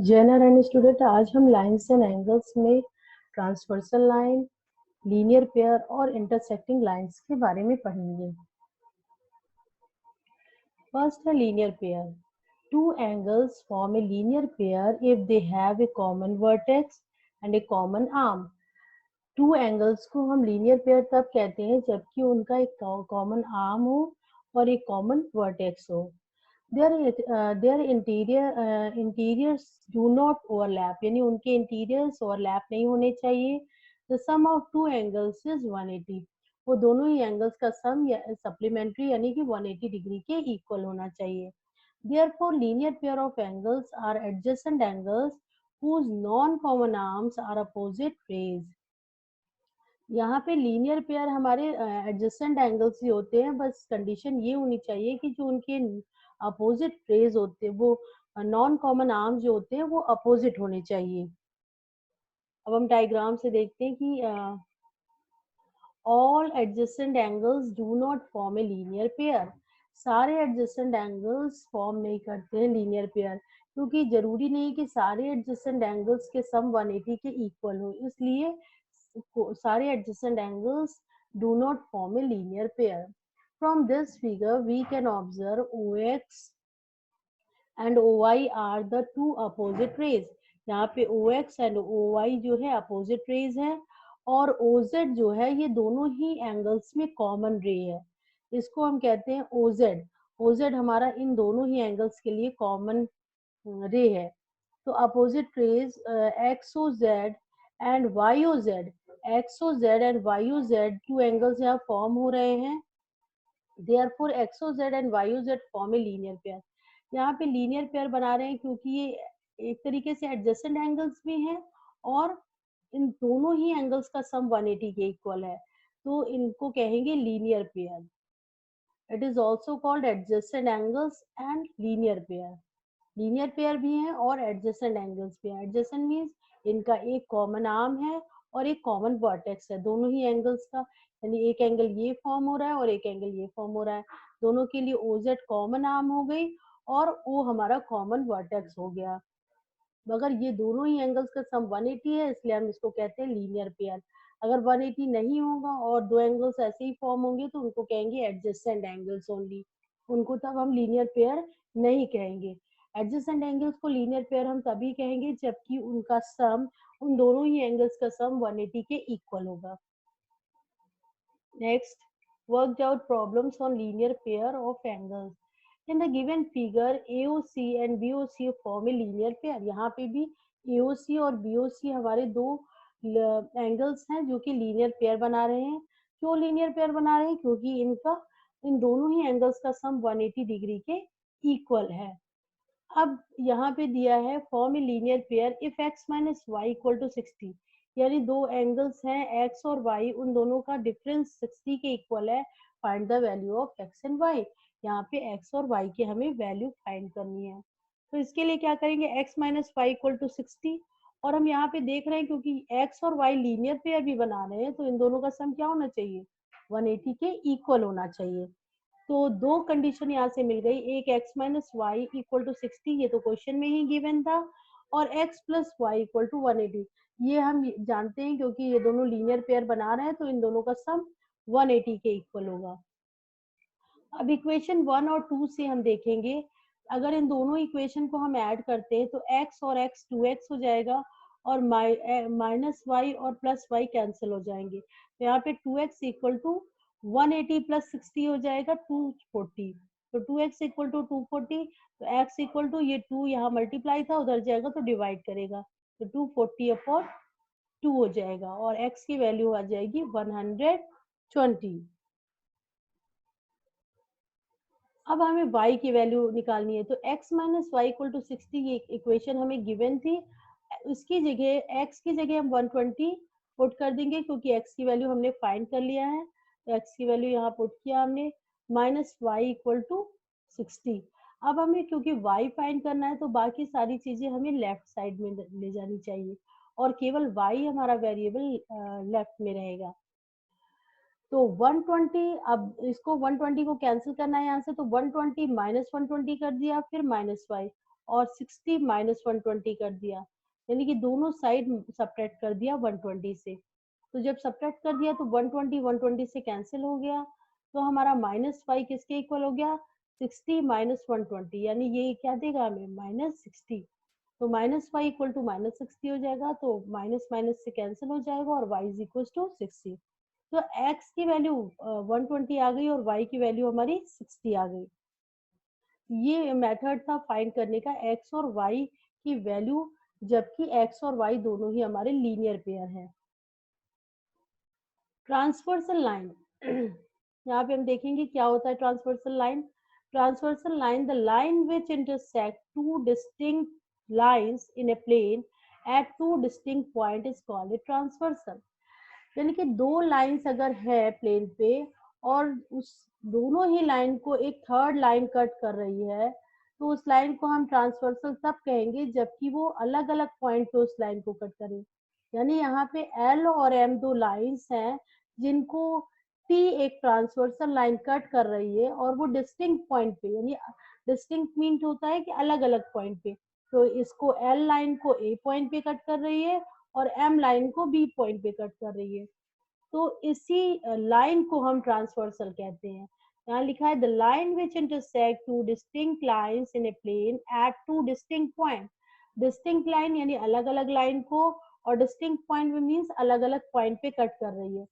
General and student, आज हम lines and angles में ट्रांसवर्सल लाइन, लीनियर पेयर और इंटरसेक्टिंग लाइन्स के बारे में पढ़ेंगे। फर्स्ट है linear pair. Two angles form a linear pair if they have a common vertex and a common arm. Two angles को हम लीनियर पेयर तब कहते हैं जबकि उनका एक कॉमन आर्म हो और एक कॉमन वर्टेक्स हो। Their interiors do not overlap, यानी उनके इंटीरियर्स ओवरलैप नहीं होने चाहिए। The sum of two angles is 180। वो दोनों ही एंगल्स का सम या सप्लीमेंट्री यानी कि 180 डिग्री के इक्वल होना चाहिए। Therefore, linear pair of angles are adjacent angles whose non-common arms are opposite rays. यहाँ पे लीनियर पेयर हमारे एडजेसेंट एंगल्स ही होते हैं, बस कंडीशन ये होनी चाहिए कि जो उनके अपोजिट रेज होते हैं वो नॉन कॉमन आर्म जो होते हैं वो अपोजिट होने चाहिए। अब हम डायग्राम से देखते हैं कि all adjacent angles do not form a linear pair. सारे एडजेसेंट एंगल्स फॉर्म नहीं करते हैं लीनियर पेयर, क्योंकि जरूरी नहीं कि सारे एडजेसेंट एंगल्स के सम 180 के इक्वल हो, इसलिए सारे adjacent angles do not form a linear pair. From this figure, we can observe OX and OY are the two opposite rays. यहाँ पे OX and OY जो है opposite rays है, और OZ जो है ये दोनों ही angles में common ray है। इसको हम कहते हैं OZ। OZ हमारा इन दोनों ही angles के लिए common ray है। तो opposite rays XOZ and YOZ, XOZ and YOZ two angles यहाँ फॉर्म हो रहे हैं। Therefore XOZ and YOZ form a linear pair। यहाँ पे लीनियर पेयर बना रहे हैं क्योंकि ये एक तरीके से एडजेसेंट एंगल्स भी हैं और इन दोनों ही एंगल्स का सम 180 के इक्वल है, तो इनको कहेंगे linear pair. It is also called adjacent angles and linear pair. Linear pair भी हैं और एडजेसेंट एंगल्स भी हैं। एडजेसेंट मींस इनका एक कॉमन आर्म है और एक कॉमन वर्टेक्स है दोनों ही एंगल्स का, यानी एक एंगल ये फॉर्म हो रहा है और एक एंगल ये फॉर्म हो रहा है। दोनों के लिए OZ कॉमन आर्म हो गई और O हमारा कॉमन वर्टेक्स हो गया, मगर ये दोनों ही एंगल्स का सम 180 है, इसलिए हम इसको कहते हैं लीनियर पेयर। अगर 180 नहीं होगा और दो एंगल्स ऐसे ही फॉर्म होंगे तो उनको कहेंगे एडजेसेंट एंगल्स ओनली, उनको तब हम लीनियर पेयर नहीं कहेंगे। एडजेसेंट एंगल्स को लीनियर पेयर हम तभी कहेंगे जबकि उनका सम, उन दोनों ही एंगल्स का सम 180 के इक्वल होगा। Next, worked out problems on linear pair of angles. In the given figure, AOC and BOC form a linear pair। यहाँ पे भी AOC और BOC हमारे दो एंगल्स हैं जो कि लीनियर पेयर बना रहे हैं। क्यों लीनियर पेयर बना रहे हैं? क्योंकि इन दोनों ही एंगल्स का सम 180 डिग्री के इक्वल है। अब यहाँ पे दिया है form a linear pair if x minus y equal to 60, यानी दो एंगल्स हैं x और y, उन दोनों का डिफरेंस 60 के इक्वल है। Find the value of x and y। यहाँ पे x और y की हमें वैल्यू फाइंड करनी है, तो इसके लिए क्या करेंगे, x minus y equal to 60, और हम यहाँ पे देख रहे हैं क्योंकि x और y लीनियर पेयर भी बना रहे हैं तो इन दोनों का सम क्या होना चाहिए, 180 के इक्वल होना चाहिए। तो दो कंडीशन यहाँ से मिल गई, एक x minus y equal to 60, ये तो क्वेश्चन में ही गिवन था, और x plus y equal to 180, ये हम जानते हैं क्योंकि ये दोनों लीनियर पेयर बना रहे हैं तो इन दोनों का सम 180 के इक्वल होगा। अब इक्वेशन 1 और 2 से हम देखेंगे, अगर इन दोनों इक्वेशन को हम ऐड करते हैं तो x और x 2x हो जाएगा और माइनस वाई और प्लस वाई कैंसिल हो जाएंगे, तो यहाँ पे 2x इक्वल टू 180 प्लस 60 हो जाएगा 240, तो 2x इक्वल टू 240, तो x इक्वल टू ये 2 यहाँ मल्टीप्लाई था उधर जाएगा तो डिवाइड करेगा, तो 240 अपॉन 2 हो जाएगा और x की वैल्यू आ जाएगी 120। अब हमें y की वैल्यू निकालनी है, तो x minus y equal to 60 ये इक्वेशन हमें गिवन थी, इसकी जगह x की जगह हम 120 पुट कर देंगे क्योंकि x की वैल्यू हमने फाइंड कर लिया है, तो x की वैल्यू यहाँ पुट किया हमने, माइनस वाई इक्वल टू 60। अब हमें क्योंकि y फाइंड करना है तो बाकी सारी चीजें हमें लेफ्ट साइड में ले जानी चाहिए और केवल y हमारा वेरिएबल लेफ्ट में रहेगा। तो 120, अब इसको 120 को कैंसिल करना है यहाँ से, तो 120 माइनस 120 कर दिया, फिर माइनस वाई, और 60 माइनस 120 कर दिया, यानी कि दोनों साइड सब्ट्रैक्ट कर दिया 120 से। तो जब सब्ट्रैक्ट कर दिया तो 120 से कैंसिल हो गया, तो हमारा -5 किसके इक्वल हो गया, 60 माइनस 120, यानी ये क्या देगा हमें, -60। तो -5 इक्वल टू -60 हो जाएगा, तो माइनस माइनस से कैंसिल हो जाएगा और y इज इक्वल टू 60। तो x की वैल्यू 120 आ गई और y की वैल्यू हमारी 60 आ गई। ये मेथड था फाइंड करने का x और y की वैल्यू, जबकि x और y दोनों ही हमारे लीनियर पेयर हैं। ट्रांसवर्सल लाइन यहाँ पे हम देखेंगे क्या होता है transversal line. Transversal line, the line which intersect two distinct lines in a plane at two distinct point is called a transversal. यानी कि दो लाइंस अगर है प्लेन पे और उस दोनों ही लाइन को एक थर्ड लाइन कट कर रही है, तो उस लाइन को हम ट्रांसवर्सल तब कहेंगे जबकि वो अलग अलग पॉइंट पे उस लाइन को कट करे। यानी यहाँ पे एल और एम दो लाइंस हैं जिनको टी एक ट्रांसवर्सल लाइन कट कर रही है और वो डिस्टिंक्ट पॉइंट पे, यानी डिस्टिंक्ट मीन होता है कि अलग अलग पॉइंट पे। तो इसको एल लाइन को ए पॉइंट पे कट कर रही है और एम लाइन को बी पॉइंट पे कट कर रही है, तो इसी लाइन को हम ट्रांसवर्सल कहते हैं। यहाँ लिखा है the line which intersect two distinct lines in a plane at two distinct point. Distinct line यानी अलग अलग लाइन को, और डिस्टिंक्ट पॉइंट मीन्स अलग अलग पॉइंट पे कट कर रही है।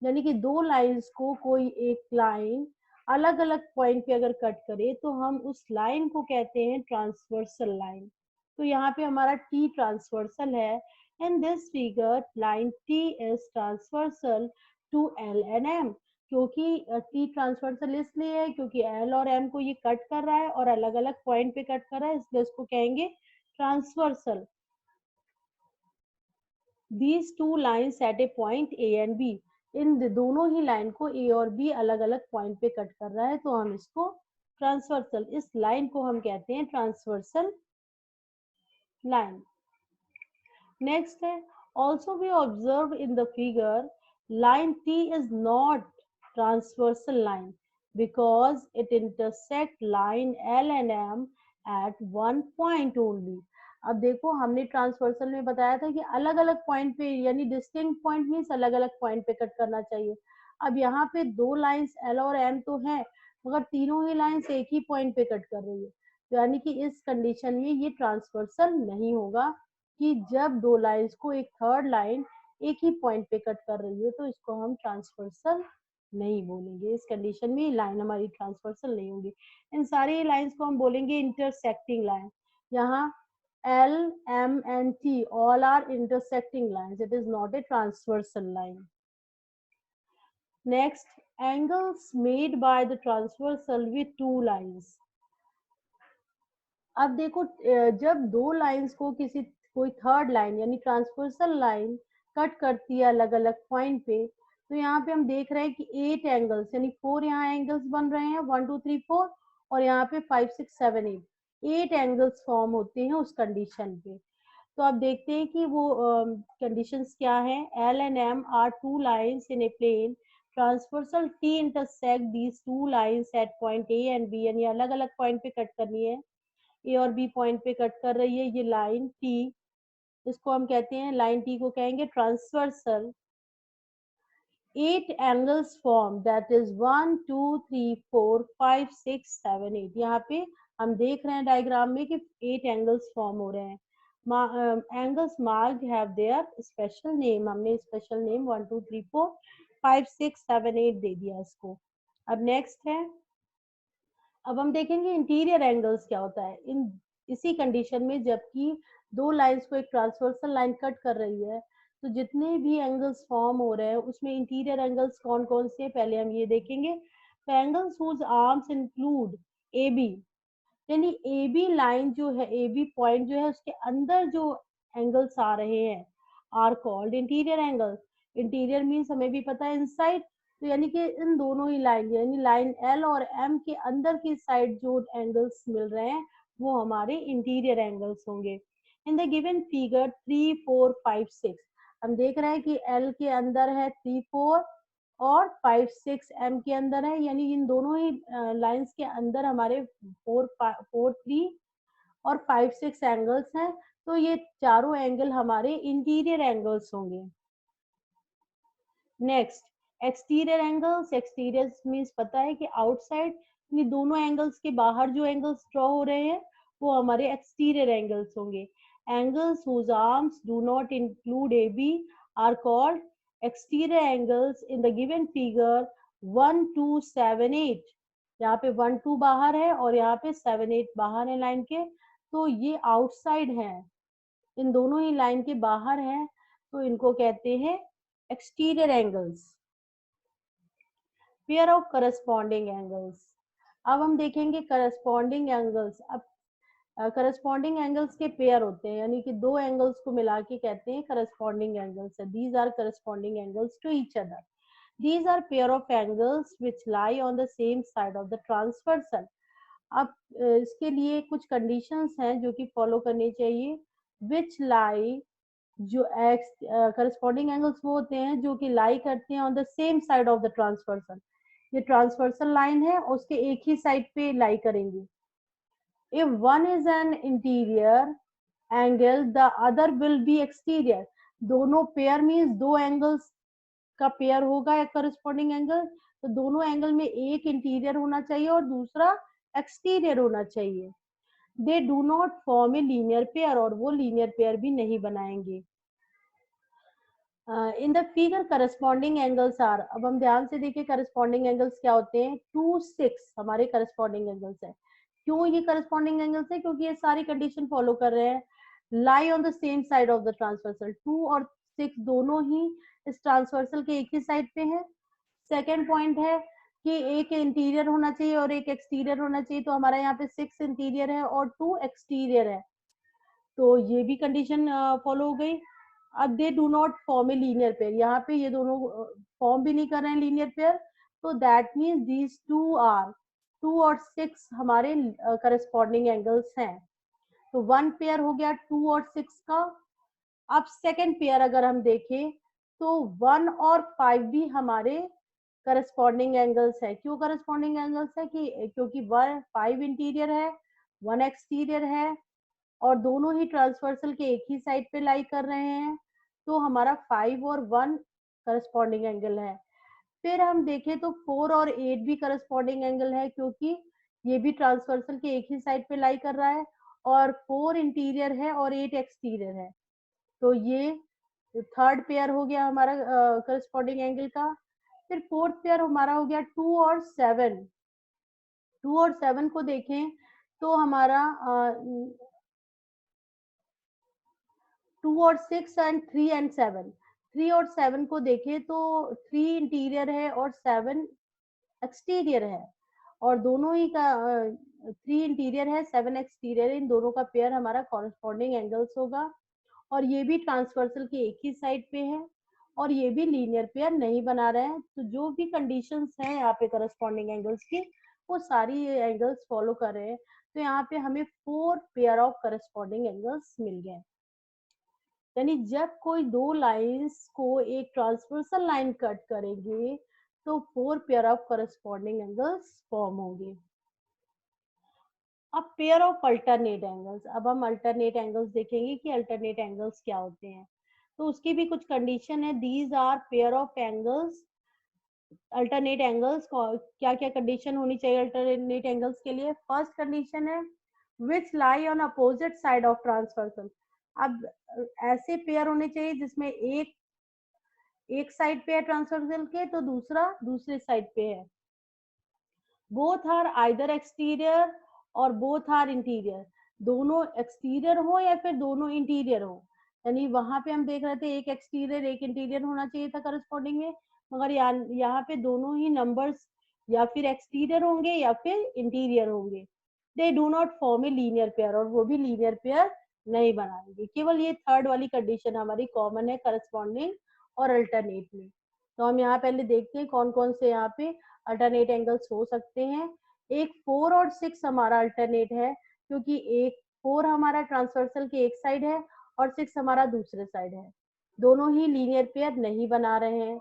यानी कि दो लाइंस को कोई एक लाइन अलग अलग पॉइंट पे अगर कट करे तो हम उस लाइन को कहते हैं ट्रांसवर्सल लाइन। तो यहाँ पे हमारा टी ट्रांसवर्सल है। In this figure, line T is transversal to L and M. क्योंकि T ट्रांसवर्सल इसलिए है क्योंकि L और M को ये कट कर रहा है और अलग अलग पॉइंट पे कट कर रहा है, इसलिए इसको कहेंगे transversal. These two lines at a point A and B, इन दोनों ही लाइन को A और B अलग अलग पॉइंट पे कट कर रहा है, तो हम इसको ट्रांसवर्सल, इस लाइन को हम कहते हैं transversal line. Next, also we observe in the figure, line T is not transversal line because it intersect line L and M at one point only. अब देखो हमने ट्रांसवर्सल में बताया था कि अलग अलग पॉइंट पे, यानी डिस्टिंक्ट पॉइंट मीन्स अलग अलग पॉइंट पे कट करना चाहिए। अब यहाँ पे दो लाइंस L और M तो हैं, मगर तीनों ही लाइंस एक ही पॉइंट पे कट कर रही है, यानी कि इस कंडीशन में ये ट्रांसवर्सल नहीं होगा कि जब दो लाइंस को एक थर्ड लाइन एक ही पॉइंट पे कट कर रही है, तो इसको हम ट्रांसवर्सल नहीं बोलेंगे। इस कंडीशन में लाइन हमारी ट्रांसवर्सल नहीं होगी। इन सारी लाइंस को हम बोलेंगे इंटरसेक्टिंग लाइन। यहाँ L, M and T all are intersecting lines. It is not a transversal line. Next, angles made by the transversal with two lines. अब देखो जब दो लाइंस को किसी कोई थर्ड लाइन यानी ट्रांसवर्सल लाइन कट करती है अलग अलग पॉइंट पे, तो यहाँ पे हम देख रहे हैं कि 8 एंगल्स यानी 4 यहाँ एंगल्स बन रहे हैं, 1 2 3 4, और यहाँ पे 5 6 7 8 एंगल्स फॉर्म होते हैं उस कंडीशन पे। तो आप देखते हैं कि वो कंडीशंस क्या हैं। L and M are two lines in a plane transversal T intersect these two lines at point A and B, यानी अलग अलग पॉइंट पे कट करनी है, ए और बी पॉइंट पे कट कर रही है ये लाइन टी, इसको हम कहते हैं, लाइन टी को कहेंगे transversal. 8 angles form, that is 1 2 3 4 5 6 7 8। यहाँ पे हम देख रहे हैं डायग्राम में कि 8 angles फॉर्म हो रहे हैं। angles marked have their special name, हमने स्पेशल नेम 1 2 3 4 5 6 7 8 दे दिया इसको। अब नेक्स्ट है, अब हम देखेंगे इंटीरियर एंगल्स क्या होता है इन इसी कंडीशन में, जबकि दो लाइंस को एक ट्रांसवर्सल लाइन कट कर रही है, तो जितने भी एंगल्स फॉर्म हो रहे हैं उसमें इंटीरियर एंगल्स कौन कौन से हैं पहले हम ये देखेंगे। तो angles whose arms include A B, यानी ए बी लाइन जो है, ए बी पॉइंट जो है उसके अंदर जो एंगल्स आ रहे हैं are called interior angles. Interior means हमें भी पता है इनसाइड, तो यानी कि इन दोनों ही लाइन यानी लाइन एल और एम के अंदर की साइड जो एंगल्स मिल रहे हैं वो हमारे इंटीरियर एंगल्स होंगे। इन द गिवन फिगर 3 4 5 6 हम देख रहे हैं कि एल के अंदर है 3 4 और 5 6 एम के अंदर है, यानी इन दोनों ही लाइंस के अंदर हमारे 4 4 3 और 5 6 एंगल्स हैं, तो ये चारों एंगल हमारे इंटीरियर एंगल्स होंगे। Next exterior angles, exterior means पता है कि आउटसाइड, यानी दोनों एंगल्स के बाहर जो एंगल्स ड्रॉ हो रहे हैं वो हमारे एक्सटीरियर एंगल्स होंगे। Angles whose arms do not include AB are called exterior angles in the given figure 1 2 7 8। यहाँ पे 1 2 बाहर है और यहाँ पे 7 8 बाहर है लाइन के, तो ये आउटसाइड है, इन दोनों ही लाइन के बाहर है, तो इनको कहते हैं exterior angles. Pair of corresponding angles, अब हम देखेंगे करस्पॉन्डिंग एंगल्स। अब करस्पॉन्डिंग एंगल्स के पेयर होते हैं, यानी कि दो एंगल्स को मिला के कहते हैं corresponding angles. These are corresponding angles to each other. These are pair of angles which lie on the same side of the transversal. अब इसके लिए कुछ कंडीशंस हैं जो कि फॉलो करनी चाहिए। विच लाई, जो करस्पॉन्डिंग एंगल्स वो होते हैं जो कि लाई करते हैं on the same side of the transversal. ये ट्रांसवर्सल लाइन है, उसके एक ही साइड पे लाई करेंगे। If one is an interior angle, the other will be exterior। दोनों पेयर मीन्स दो एंगल्स का पेयर होगा एक करस्पॉन्डिंग एंगल, तो दोनों एंगल में एक इंटीरियर होना चाहिए और दूसरा एक्सटीरियर होना चाहिए। They do not form a linear pair, और वो लीनियर पेयर भी नहीं बनाएंगे। In the figure corresponding angles are, अब हम ध्यान से देखिए करस्पॉन्डिंग एंगल्स क्या होते हैं। 2 6 हमारे करस्पॉन्डिंग एंगल्स है। क्यों ये करस्पॉन्डिंग एंगल्स है? क्योंकि ये सारी कंडीशन फॉलो कर रहे हैं। लाई on the same side of the transversal, 2 और 6 दोनों ही इस ट्रांसवर्सल के एक ही साइड पे है। सेकेंड पॉइंट है कि एक इंटीरियर होना चाहिए और एक एक्सटीरियर होना चाहिए, तो हमारा यहाँ पे 6 इंटीरियर है और 2 एक्सटीरियर है, तो ये भी कंडीशन फॉलो हो गई। अब दे do not form a linear pair, यहाँ पे ये दोनों फॉर्म भी नहीं कर रहे हैं लीनियर पेयर, तो that means these two are, 2 और 6 हमारे करस्पॉन्डिंग एंगल्स हैं। तो वन पेयर हो गया 2 और 6 का। अब सेकेंड पेयर अगर हम देखें तो 1 और 5 भी हमारे करस्पॉन्डिंग एंगल्स है। क्यों करस्पॉन्डिंग एंगल्स है? कि क्योंकि 5 इंटीरियर है, 1 एक्सटीरियर है और दोनों ही ट्रांसवर्सल के एक ही साइड पे लाई कर रहे हैं, तो हमारा 5 और 1 करस्पॉन्डिंग एंगल है। फिर हम देखें तो 4 और 8 भी करस्पॉन्डिंग एंगल है, क्योंकि ये भी ट्रांसवर्सल के एक ही साइड पे लाई कर रहा है और 4 इंटीरियर है और 8 एक्सटीरियर है, तो ये थर्ड पेयर हो गया हमारा करस्पॉन्डिंग एंगल का। फिर फोर्थ पेयर हमारा हो गया 2 और 7। 2 और 7 को देखें तो हमारा 2 और 6 एंड 3 एंड 7, 3 और 7 को देखें तो 3 इंटीरियर है और 7 एक्सटीरियर है, और दोनों ही का 3 इंटीरियर है 7 एक्सटीरियर है, इन दोनों का पेयर हमारा कॉरेस्पॉन्डिंग एंगल्स होगा। और ये भी ट्रांसवर्सल के एक ही साइड पे है और ये भी लीनियर पेयर नहीं बना रहे हैं। तो जो भी कंडीशंस हैं यहाँ पे करस्पॉन्डिंग एंगल्स की, वो सारी एंगल्स फॉलो कर रहे हैं, तो यहाँ पे हमें 4 पेयर ऑफ करस्पॉन्डिंग एंगल्स मिल गए। यानी जब कोई दो लाइंस को एक ट्रांसवर्सल लाइन कट करेंगे तो 4 pair of corresponding angles form होंगे। अब पेयर ऑफ अल्टरनेट एंगल्स, अब हम अल्टरनेट एंगल्स देखेंगे कि अल्टरनेट एंगल्स क्या होते हैं, तो उसकी भी कुछ कंडीशन है। These are pair of angles, alternate angles क्या क्या कंडीशन होनी चाहिए अल्टरनेट एंगल्स के लिए। फर्स्ट कंडीशन है which lie on opposite side of transversal. अब ऐसे पेयर होने चाहिए जिसमें एक साइड पे है ट्रांसवर्सल के तो दूसरा दूसरे साइड पे है। बोथ आर आइदर एक्सटीरियर और बोथ आर इंटीरियर, दोनों एक्सटीरियर हो या फिर दोनों इंटीरियर हो। यानी वहां पे हम देख रहे थे एक एक्सटीरियर एक इंटीरियर होना चाहिए था करस्पॉन्डिंग में, मगर यहाँ पे दोनों ही नंबर्स या फिर एक्सटीरियर होंगे या फिर इंटीरियर होंगे। दे do not form a linear pair, और वो भी लीनियर पेयर नहीं बनाएंगे। केवल ये थर्ड वाली कंडीशन हमारी कॉमन है करस्पॉन्डिंग और अल्टरनेट में। तो हम यहाँ पहले देखते हैं कौन कौन से यहाँ पे अल्टरनेट एंगल्स हो सकते हैं। एक 4 और 6 हमारा अल्टरनेट है, क्योंकि एक 4 हमारा ट्रांसवर्सल के एक साइड है और 6 हमारा दूसरे साइड है। दोनों ही लीनियर पेयर नहीं बना रहे हैं,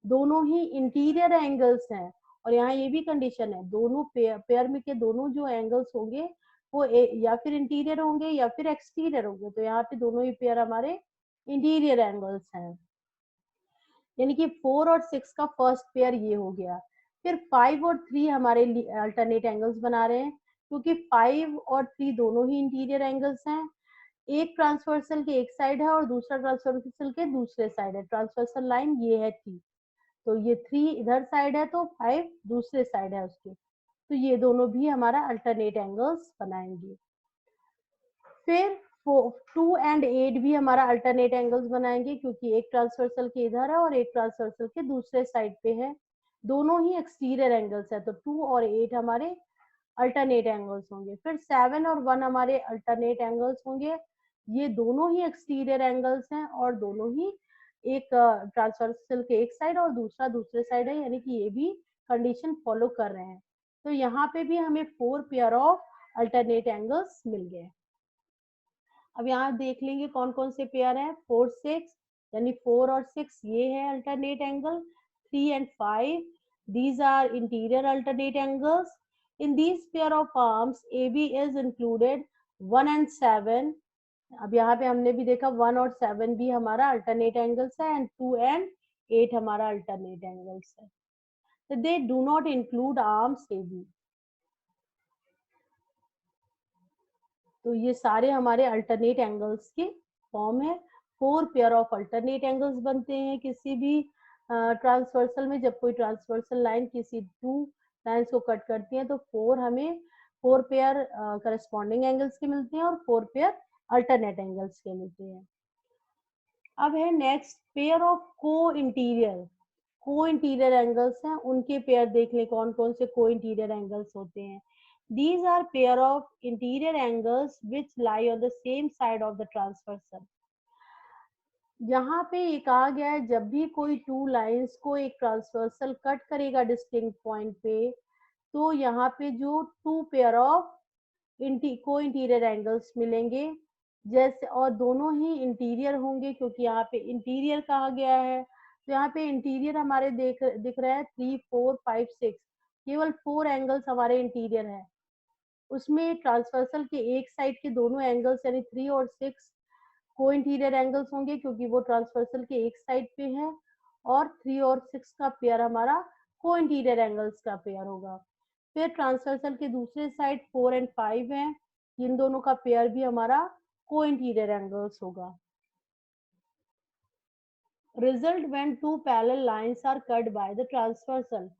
दोनों ही इंटीरियर एंगल्स हैं, और यहाँ ये भी कंडीशन है दोनों पेयर में के दोनों जो एंगल्स होंगे वो या फिर इंटीरियर होंगे या फिर एक्सटीरियर होंगे। तो यहाँ पे दोनों ही पेयर हमारे इंटीरियर एंगल्स हैं, यानी कि 4 और 6 का फर्स्ट पेयर ये हो गया। फिर 5 और 3 हमारे अल्टरनेट एंगल्स बना रहे हैं, क्योंकि 5 और 3 दोनों ही इंटीरियर एंगल्स हैं। एक ट्रांसवर्सल के एक साइड है और दूसरा ट्रांसवर्सल के दूसरे साइड है। ट्रांसवर्सल लाइन ये है थी, तो ये 3 इधर साइड है तो 5 दूसरे साइड है उसके, तो ये दोनों भी हमारा अल्टरनेट एंगल्स बनाएंगे। फिर 2 एंड 8 भी हमारा अल्टरनेट एंगल्स बनाएंगे, क्योंकि एक ट्रांसवर्सल के इधर है और एक ट्रांसवर्सल के दूसरे साइड पे है, दोनों ही एक्सटीरियर एंगल्स है, तो 2 और 8 हमारे अल्टरनेट एंगल्स होंगे। फिर 7 और 1 हमारे अल्टरनेट एंगल्स होंगे, ये दोनों ही एक्सटीरियर एंगल्स हैं और दोनों ही एक ट्रांसवर्सल के एक साइड और दूसरा दूसरे साइड है, यानी कि ये भी कंडीशन फॉलो कर रहे हैं। तो यहाँ पे भी हमें 4 पेयर ऑफ अल्टरनेट एंगल्स मिल गए। अब यहाँ देख लेंगे कौन कौन से पेयर हैं। 4 6, यानी 4 और 6 ये है alternate angle. 3 and 5 these are interior alternate angles. In these pair of arms AB is included 1 and 7. अब यहाँ पे हमने भी देखा 1 और 7 भी हमारा अल्टरनेट एंगल्स है एंड 2 एंड 8 हमारा अल्टरनेट एंगल्स है। So they do not include arms AB. तो ये सारे हमारे अल्टरनेट एंगल्स के फॉर्म है। 4 पेयर ऑफ अल्टरनेट एंगल्स बनते हैं किसी भी ट्रांसवर्सल में। जब कोई ट्रांसवर्सल लाइन किसी 2 लाइंस को कट करती है तो 4 पेयर करस्पॉन्डिंग एंगल्स के मिलते हैं और 4 पेयर अल्टरनेट एंगल्स के मिलते हैं। अब है नेक्स्ट पेयर ऑफ को इंटीरियर एंगल्स हैं, उनके पेयर देख ले कौन कौन से को इंटीरियर एंगल्स होते हैं। These are pair of interior angles which lie on the same side of the transversal. यहाँ पे ये कहा गया है जब भी कोई 2 लाइंस को एक ट्रांसवर्सल कट करेगा डिस्टिंक्ट पॉइंट पे, तो यहाँ पे जो 2 पेयर ऑफ को इंटीरियर एंगल्स मिलेंगे, जैसे और दोनों ही इंटीरियर होंगे, क्योंकि यहाँ पे इंटीरियर कहा गया है। तो यहाँ पे इंटीरियर हमारे दिख रहा है 3 4 5 6, केवल 4 एंगल्स हमारे इंटीरियर है। उसमें ट्रांसवर्सल के एक साइड के दोनों एंगल्स यानी 3 और 6 को इंटीरियर एंगल्स होंगे, क्योंकि वो ट्रांसवर्सल के एक साइड पे है, और 3 और 6 का पेयर हमारा को इंटीरियर एंगल्स का पेयर होगा। फिर ट्रांसवर्सल के दूसरे साइड 4 एंड 5 है, इन दोनों का पेयर भी हमारा को इंटीरियर एंगल्स होगा। Result when 2 parallel lines are cut by the transversal.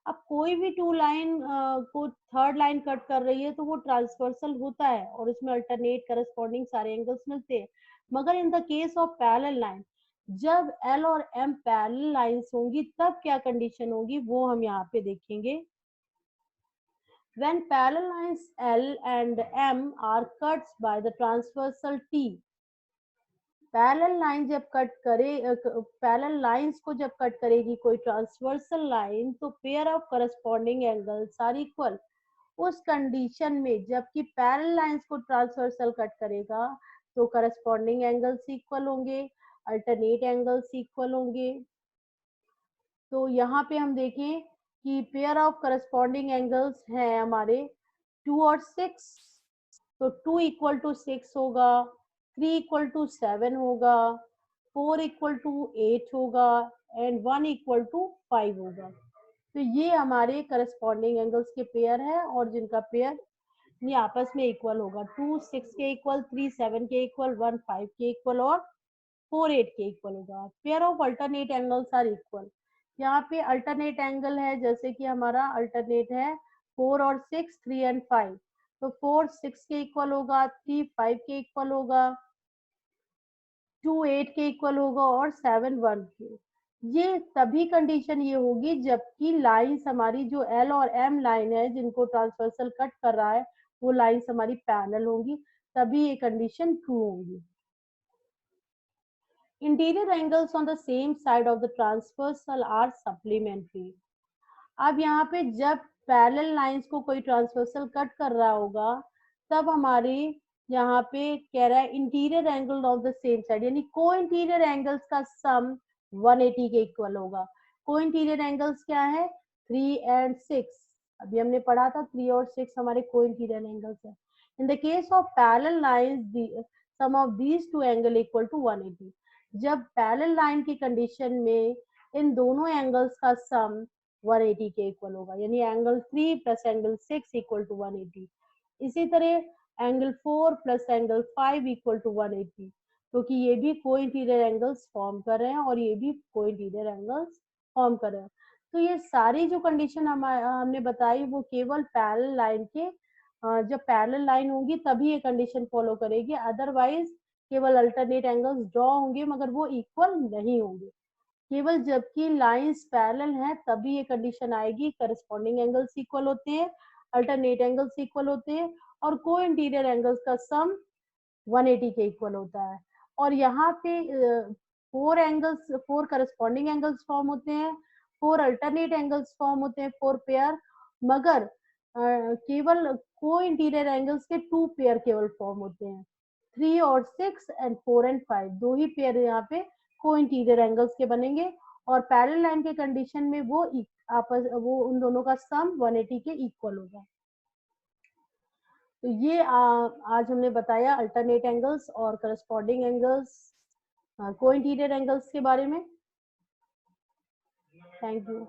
अब कोई भी 2 लाइन को थर्ड लाइन कट कर रही है तो वो ट्रांसवर्सल होता है और उसमें अल्टरनेट करस्पॉन्डिंग सारे एंगल्स मिलते हैं। मगर in the case of parallel line, जब एल और एम पैरेलल लाइंस होंगी तब क्या कंडीशन होगी वो हम यहाँ पे देखेंगे। When parallel lines L and M are cut by the transversal T, parallel line जब कट करे पैरेलल लाइंस को जब कट करेगी कोई ट्रांसवर्सल लाइन, तो pair of corresponding angles are equal. उस कंडीशन में जबकि पैरेलल लाइंस को ट्रांसवर्सल कट करेगा तो करस्पॉन्डिंग एंगल्स इक्वल होंगे, अल्टरनेट एंगल्स इक्वल होंगे। तो यहाँ पे हम देखें कि पेयर ऑफ करस्पॉन्डिंग एंगल्स हैं हमारे 2 और 6, तो 2 इक्वल टू 6 होगा, 3 इक्वल टू 7 होगा, 4 इक्वल टू 8 होगा एंड 1 इक्वल टू 5 होगा। तो ये हमारे करस्पॉन्डिंग एंगल्स के पेयर है और जिनका पेयर ये आपस में इक्वल होगा। 2 6 के इक्वल, 3 7 के इक्वल, 1 5 के इक्वल और 4 8 के इक्वल होगा। Pair of alternate angles are equal. यहाँ पे अल्टरनेट एंगल है, जैसे कि हमारा अल्टरनेट है 4 और 6, 3 एंड 5, तो 4 6 के इक्वल होगा, 3 5 के इक्वल होगा, 2 8 के इक्वल होगा और 7 1 के। ये तभी कंडीशन ये होगी जबकि लाइंस हमारी जो एल और एम लाइन है जिनको ट्रांसवर्सल कट कर रहा है वो लाइंस हमारी पैरेलल होंगी, तभी ये कंडीशन ट्रू होगी। Interior angles on the same side of the transversal are supplementary. अब यहाँ पे जब पैरेलल लाइंस को कोई ट्रांसवर्सल कट कर रहा होगा तब हमारे यहाँ पे कह रहा है interior angle of the same side, यानी को इंटीरियर एंगल्स का सम 180 के इक्वल होगा। को इंटीरियर एंगल्स क्या है 3 एंड 6, अभी हमने पढ़ा था 3 और 6 हमारे को इंटीरियर एंगल्स है, In the case of parallel lines, the sum of these two angle equal to 180. जब पैरेलल लाइन की कंडीशन में इन दोनों एंगल्स का सम 180 के इक्वल होगा, यानी angle 3 plus angle 6 equal to 180. इसी तरह angle 4 plus angle 5 equal to 180, क्योंकि ये भी को इंटीरियर एंगल्स फॉर्म कर रहे हैं और ये भी को इंटीरियर एंगल्स फॉर्म कर रहे हैं. तो ये सारी जो कंडीशन हमने बताई वो केवल पैरेलल लाइन के जब पैरेलल लाइन होगी तभी ये कंडीशन फॉलो करेगी, अदरवाइज केवल अल्टरनेट एंगल्स ड्रॉ होंगे मगर वो इक्वल नहीं होंगे. केवल जबकि लाइंस पैरेलल हैं तभी ये कंडीशन आएगी, करस्पॉन्डिंग एंगल्स इक्वल होते हैं, अल्टरनेट एंगल्स इक्वल होते हैं और को इंटीरियर एंगल्स का सम 180 के इक्वल होता है. और यहाँ पे 4 करस्पॉन्डिंग एंगल्स फॉर्म होते हैं, 4 अल्टरनेट एंगल्स फॉर्म होते हैं, 4 पेयर, मगर केवल को इंटीरियर एंगल्स के 2 पेयर केवल फॉर्म होते हैं. 3 और 6 एंड 4 एंड 5 दो ही पेयर यहाँ पे को इंटीरियर एंगल्स के बनेंगे और पैरेलल लाइन के कंडीशन में वो उन दोनों का सम 180 के इक्वल होगा. तो ये आज हमने बताया अल्टरनेट एंगल्स और करस्पॉन्डिंग एंगल्स, को इंटीरियर एंगल्स के बारे में. Thank you.